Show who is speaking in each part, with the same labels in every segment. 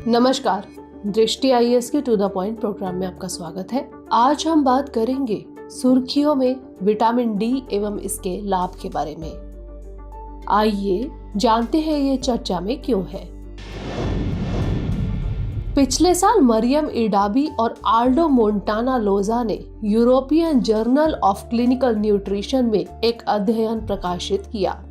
Speaker 1: नमस्कार, दृष्टि आईएएस के टू द पॉइंट प्रोग्राम में आपका स्वागत है। आज हम बात करेंगे सुर्खियों में विटामिन डी एवं इसके लाभ के बारे में। आइए जानते हैं ये चर्चा में क्यों है। पिछले साल मरियम इडाबी और आल्डो मोंटाना लोजा ने European journal of clinical nutrition में एक अध्ययन प्रकाशित किया।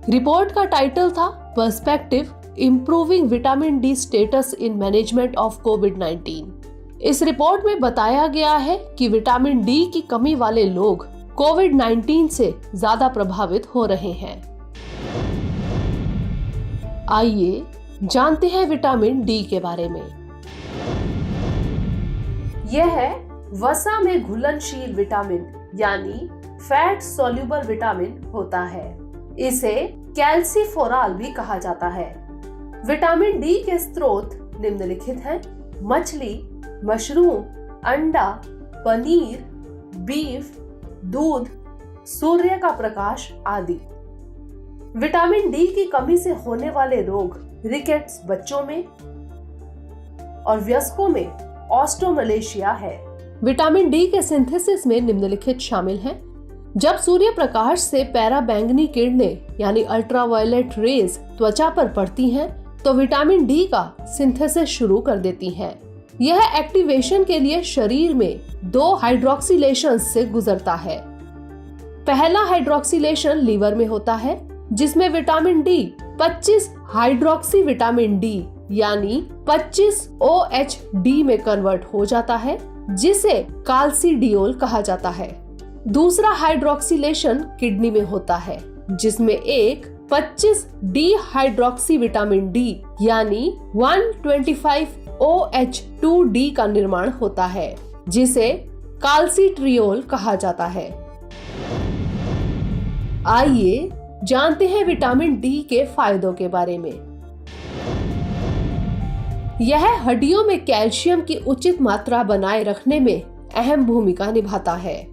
Speaker 1: रिपोर्ट का टाइटल था perspective improving vitamin D status in management of कोविड-19। इस रिपोर्ट में बताया गया है कि विटामिन डी की कमी वाले लोग कोविड-19 से ज्यादा प्रभावित हो रहे हैं। आइए जानते हैं विटामिन डी के बारे में। यह है वसा में घुलनशील विटामिन यानी फैट सोल्यूबल विटामिन होता है। इसे कैल्सीफोराल भी कहा जाता है। विटामिन डी के स्रोत निम्नलिखित हैं: मछली, मशरूम, अंडा, पनीर, बीफ, दूध, सूर्य का प्रकाश आदि। विटामिन डी की कमी से होने वाले रोग रिकेट्स बच्चों में और वयस्कों में ऑस्टोमलेशिया है। विटामिन डी के सिंथेसिस में निम्नलिखित शामिल हैं: जब सूर्य प्रकाश से पैराबैंगनी किरणें यानी अल्ट्रावायलेट रेज त्वचा पर पड़ती हैं, तो विटामिन डी का सिंथेसिस शुरू कर देती हैं। यह एक्टिवेशन के लिए शरीर में 2 हाइड्रोक्सिलेशन से गुजरता है। पहला हाइड्रोक्सिलेशन लीवर में होता है, जिसमें vitamin D 25 hydroxy vitamin D यानी 25 OHD में कन्वर्ट हो जाता है, जिसे काल्सिडियोल कहा जाता है। दूसरा हाइड्रोक्सिलेशन किडनी में होता है, जिसमें एक 25 डी हाइड्रोक्सी विटामिन डी यानी 125 OH2D का निर्माण होता है, जिसे काल्सिट्रियोल कहा जाता है। आइए जानते हैं विटामिन डी के फायदों के बारे में। यह हड्डियों में कैल्शियम की उचित मात्रा बनाए रखने में अहम भूमिका निभाता है।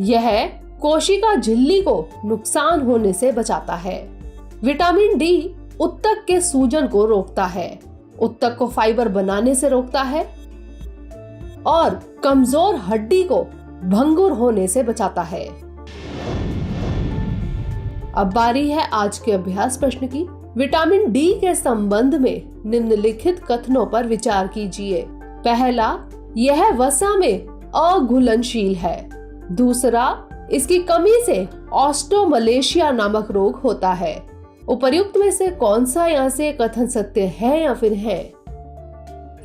Speaker 1: यह कोशिका झिल्ली को नुकसान होने से बचाता है। विटामिन डी उत्तक के सूजन को रोकता है, उत्तक को फाइबर बनाने से रोकता है और कमजोर हड्डी को भंगुर होने से बचाता है। अब बारी है आज के अभ्यास प्रश्न की। विटामिन डी के संबंध में निम्नलिखित कथनों पर विचार कीजिए। पहला, यह वसा में अघुलनशील है। दूसरा, इसकी कमी से ऑस्टोमलेशिया नामक रोग होता है। उपर्युक्त में से कौन सा यहाँ से कथन सत्य है या फिर है?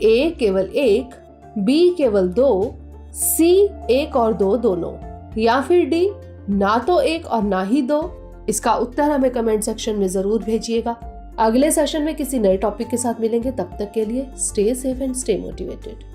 Speaker 1: ए केवल 1, बी केवल 2, सी 1 और 2 दोनों, या फिर डी ना तो 1 और ना ही 2? इसका उत्तर हमें कमेंट सेक्शन में जरूर भेजिएगा। अगले सेशन में किसी नए टॉपिक के साथ मिलेंगे। तब तक के लिए stay safe and stay motivated.